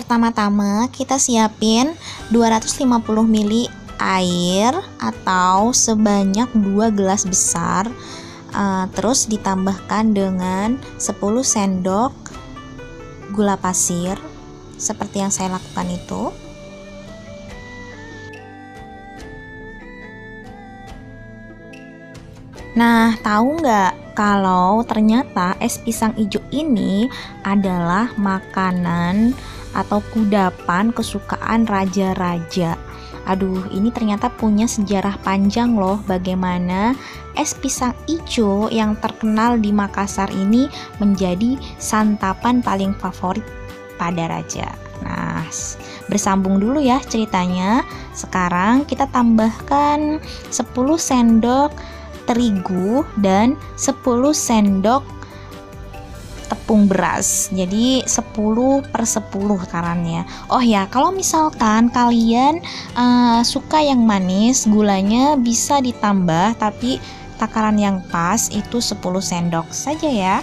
Pertama-tama kita siapin 250 ml air atau sebanyak 2 gelas besar. Terus ditambahkan dengan 10 sendok gula pasir seperti yang saya lakukan itu. Nah, tahu nggak kalau ternyata es pisang hijau ini adalah makanan atau kudapan kesukaan raja-raja. Aduh, ini ternyata punya sejarah panjang loh, bagaimana es pisang hijau yang terkenal di Makassar ini menjadi santapan paling favorit pada raja. Nah, bersambung dulu ya ceritanya. Sekarang kita tambahkan 10 sendok terigu dan 10 sendok tepung beras. Jadi 10/10 takarannya. Oh ya, kalau misalkan kalian suka yang manis, gulanya bisa ditambah, tapi takaran yang pas itu 10 sendok saja ya.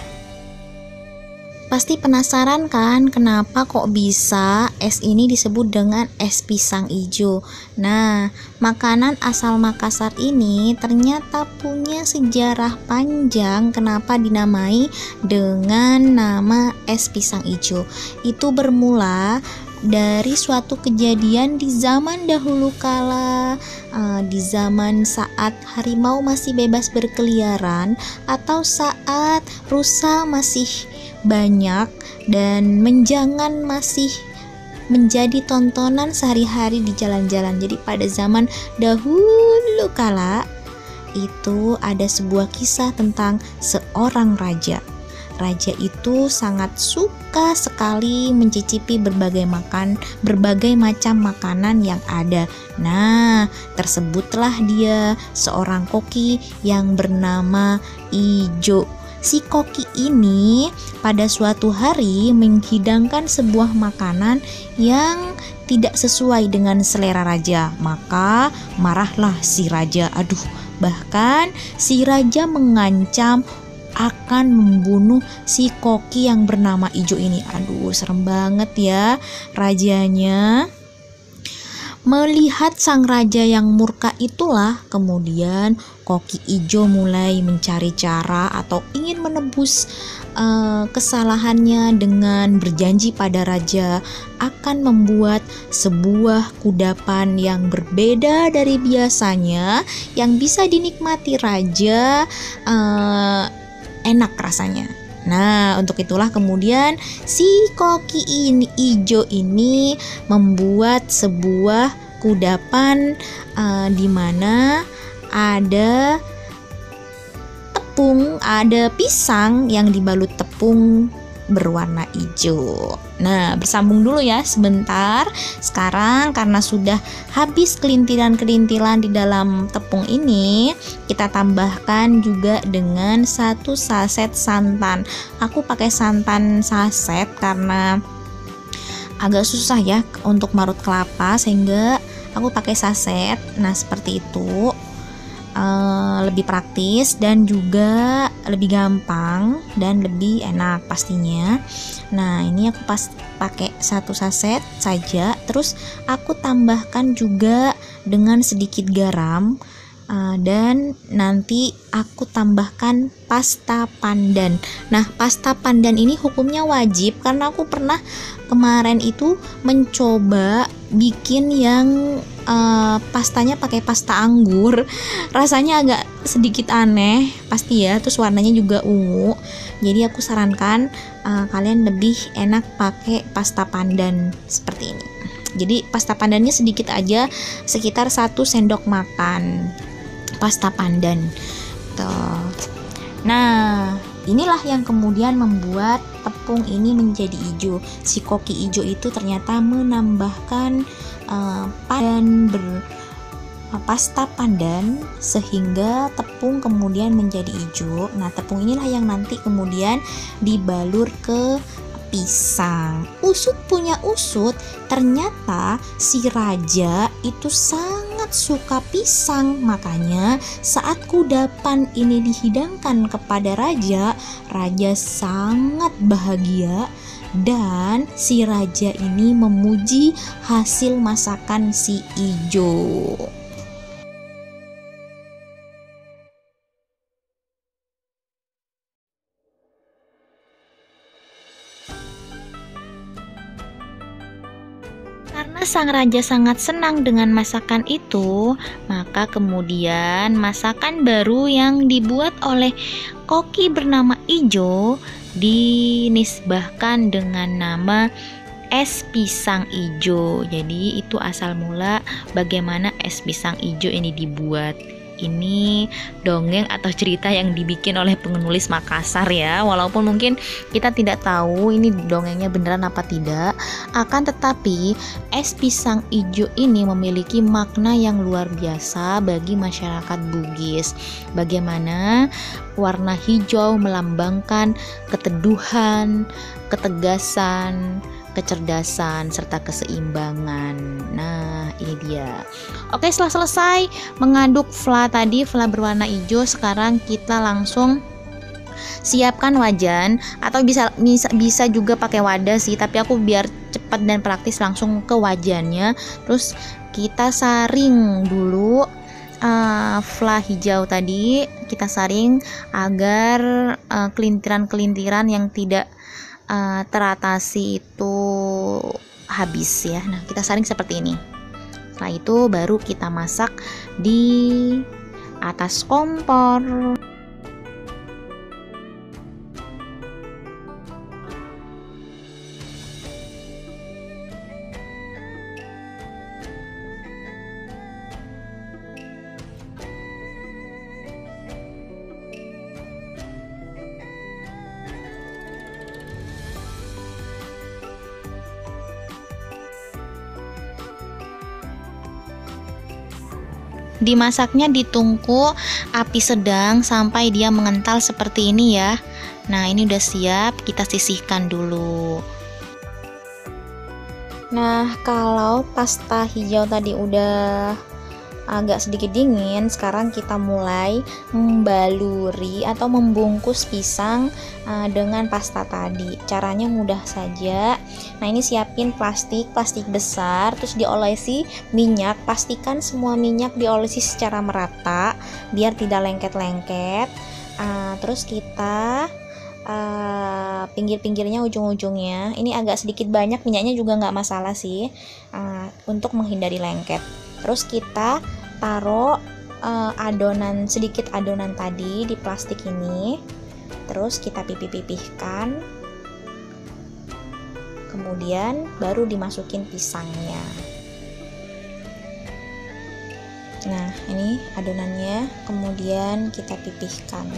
Pasti penasaran kan kenapa kok bisa es ini disebut dengan es pisang hijau. Nah, makanan asal Makassar ini ternyata punya sejarah panjang kenapa dinamai dengan nama es pisang hijau. Itu bermula dari suatu kejadian di zaman dahulu kala, di zaman saat harimau masih bebas berkeliaran atau saat rusa masih banyak dan menjangan masih menjadi tontonan sehari-hari di jalan-jalan. Jadi pada zaman dahulu kala itu ada sebuah kisah tentang seorang raja. Raja itu sangat suka sekali mencicipi berbagai macam makanan yang ada. Nah, tersebutlah dia seorang koki yang bernama Ijo. Si koki ini pada suatu hari menghidangkan sebuah makanan yang tidak sesuai dengan selera raja. Maka marahlah si raja. Bahkan si raja mengancam akan membunuh si koki yang bernama Ijo ini. Serem banget ya rajanya. Melihat sang raja yang murka itulah kemudian koki Ijo mulai mencari cara atau ingin menebus kesalahannya dengan berjanji pada raja akan membuat sebuah kudapan yang berbeda dari biasanya yang bisa dinikmati raja, enak rasanya. Nah, untuk itulah kemudian si koki Ijo ini membuat sebuah kudapan di mana ada tepung, ada pisang yang dibalut tepung berwarna hijau. Nah, bersambung dulu ya sebentar. Sekarang karena sudah habis kelintilan-kelintilan di dalam tepung ini, kita tambahkan juga dengan 1 saset santan. Aku pakai santan saset karena agak susah ya untuk marut kelapa, sehingga aku pakai saset. Nah, seperti itu. Lebih praktis dan juga lebih gampang dan lebih enak pastinya. Nah, ini aku pakai 1 saset saja. Terus aku tambahkan juga dengan sedikit garam, dan nanti aku tambahkan pasta pandan. Nah, pasta pandan ini hukumnya wajib karena aku pernah kemarin itu mencoba bikin yang pastanya pakai pasta anggur. Rasanya agak sedikit aneh pasti ya, terus warnanya juga ungu. Jadi aku sarankan kalian lebih enak pakai pasta pandan seperti ini. Jadi pasta pandannya sedikit aja, sekitar 1 sendok makan pasta pandan. Tuh. Nah, inilah yang kemudian membuat tepung ini menjadi hijau. Si koki hijau itu ternyata menambahkan pasta pandan sehingga tepung kemudian menjadi hijau. Nah, tepung inilah yang nanti kemudian dibalur ke pisang. Usut punya usut, ternyata si raja itu sangat suka pisang. Makanya saat kudapan ini dihidangkan kepada raja, raja sangat bahagia Dan si raja ini memuji hasil masakan si Ijo. Karena sang raja sangat senang dengan masakan itu, maka kemudian masakan baru yang dibuat oleh koki bernama Ijo dinisbahkan dengan nama es pisang ijo. Jadi itu asal mula bagaimana es pisang ijo ini dibuat. Ini dongeng atau cerita yang dibikin oleh penulis Makassar ya. Walaupun mungkin kita tidak tahu ini dongengnya beneran apa tidak, akan tetapi es pisang ijo ini memiliki makna yang luar biasa bagi masyarakat Bugis. Bagaimana warna hijau melambangkan keteduhan, ketegasan, kecerdasan, serta keseimbangan. Nah, ini dia. Oke, setelah selesai mengaduk fla tadi, fla berwarna hijau, sekarang kita langsung siapkan wajan, atau bisa juga pakai wadah sih, tapi aku biar cepat dan praktis langsung ke wajannya. Terus kita saring dulu fla hijau tadi, kita saring agar kelintiran-kelintiran yang tidak teratasi itu habis ya. Nah, kita saring seperti ini. Setelah itu baru kita masak di atas kompor. Dimasaknya di tungku api sedang sampai dia mengental seperti ini ya. Nah, ini udah siap, kita sisihkan dulu. Nah, kalau pasta hijau tadi udah agak sedikit dingin, sekarang kita mulai membaluri atau membungkus pisang dengan pasta tadi. Caranya mudah saja. Nah, ini siapin plastik besar, terus diolesi minyak. Pastikan semua minyak diolesi secara merata biar tidak lengket-lengket. Terus kita pinggir-pinggirnya, ujung-ujungnya ini agak sedikit banyak minyaknya juga nggak masalah sih, untuk menghindari lengket. Terus kita taruh sedikit adonan tadi di plastik ini, terus kita pipih-pipihkan, kemudian baru dimasukin pisangnya. Nah, ini adonannya, kemudian kita pipihkan.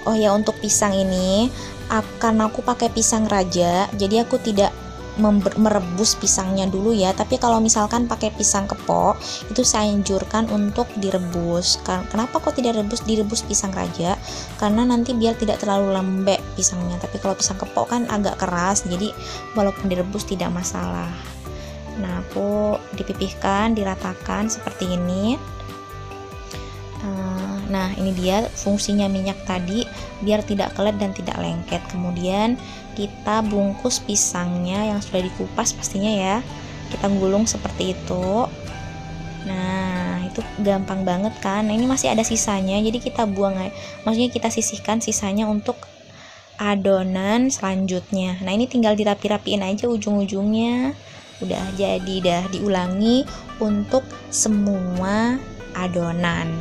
Oh ya, untuk pisang ini karena aku pakai pisang raja, jadi aku tidak merebus pisangnya dulu ya. Tapi kalau misalkan pakai pisang kepok, itu saya anjurkan untuk direbus. Kenapa kok tidak direbus pisang raja? Karena nanti biar tidak terlalu lembek pisangnya. Tapi kalau pisang kepok kan agak keras, jadi walaupun direbus tidak masalah. Nah, aku dipipihkan, diratakan seperti ini. Nah, ini dia fungsinya minyak tadi, biar tidak kelet dan tidak lengket. Kemudian kita bungkus pisangnya yang sudah dikupas pastinya ya. Kita gulung seperti itu. Nah, itu gampang banget kan. Nah, ini masih ada sisanya, jadi kita buang, maksudnya kita sisihkan sisanya untuk adonan selanjutnya. Nah, ini tinggal dirapi-rapiin aja ujung-ujungnya. Udah jadi, dah diulangi untuk semua adonan.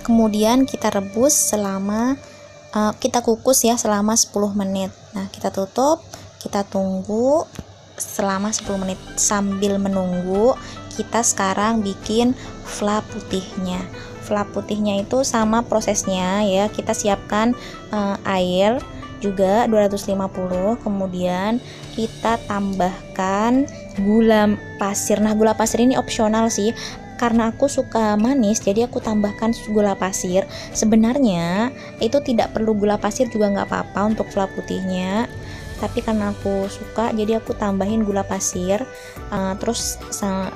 Kemudian kita rebus selama kita kukus ya selama 10 menit. Nah, kita tutup, kita tunggu selama 10 menit. Sambil menunggu, kita sekarang bikin fla putihnya. Fla putihnya itu sama prosesnya ya. Kita siapkan air juga 250, kemudian kita tambahkan gula pasir. Nah, gula pasir ini opsional sih. Karena aku suka manis, jadi aku tambahkan gula pasir. Sebenarnya itu tidak perlu gula pasir juga nggak apa-apa untuk fla putihnya, tapi karena aku suka, jadi aku tambahin gula pasir. Terus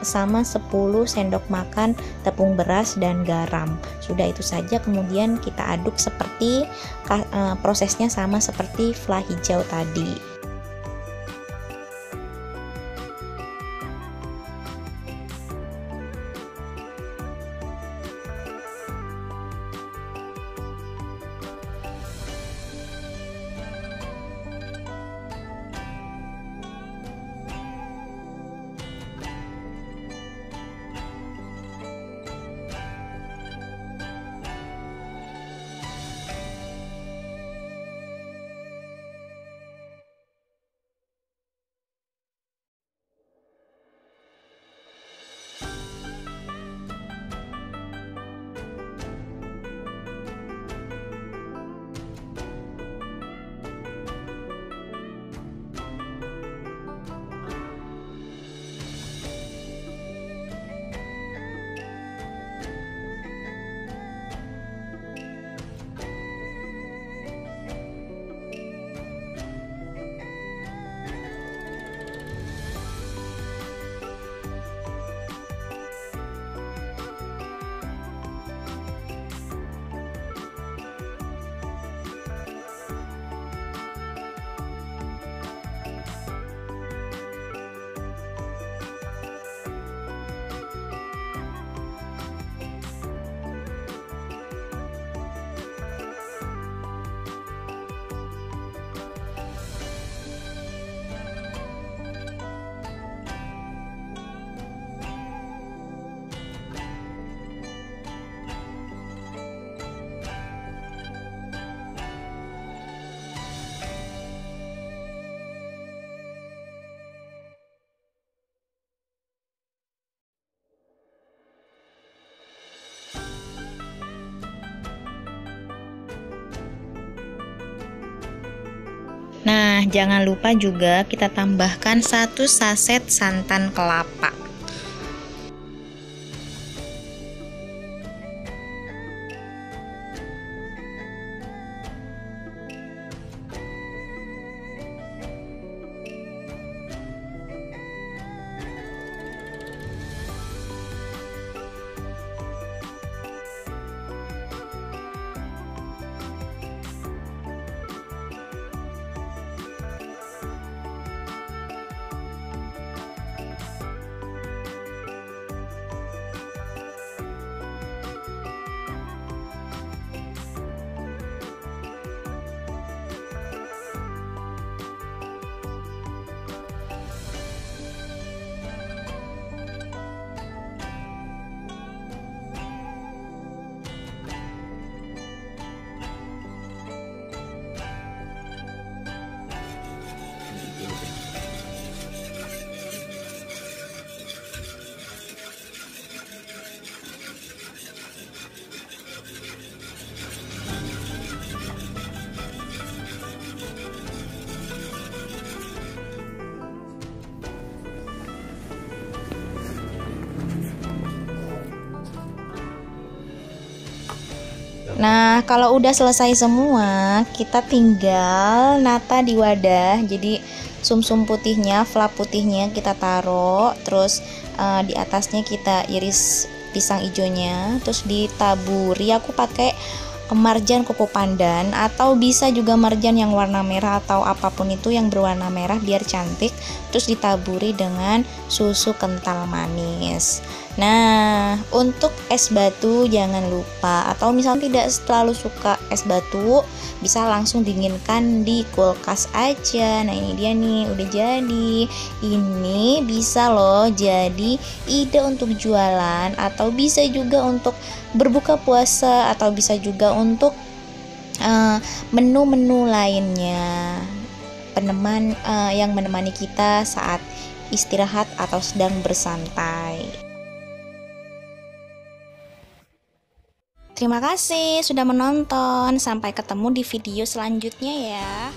sama 10 sendok makan tepung beras dan garam. Sudah itu saja, kemudian kita aduk seperti prosesnya sama seperti fla hijau tadi. Nah, jangan lupa juga kita tambahkan 1 saset santan kelapa. Nah, kalau udah selesai semua, kita tinggal nata di wadah. Jadi sumsum putihnya, fla putihnya kita taruh, terus di atasnya kita iris pisang hijaunya, terus ditaburi. Aku pakai marjan kuku pandan, atau bisa juga marjan yang warna merah atau apapun itu yang berwarna merah biar cantik. Terus ditaburi dengan susu kental manis. Nah, untuk es batu jangan lupa, atau misalnya tidak terlalu suka es batu, bisa langsung dinginkan di kulkas aja. Nah, ini dia nih, udah jadi. Ini bisa loh jadi ide untuk jualan, atau bisa juga untuk berbuka puasa, atau bisa juga untuk menu-menu lainnya, peneman yang menemani kita saat istirahat atau sedang bersantai. Terima kasih sudah menonton. Sampai ketemu di video selanjutnya ya.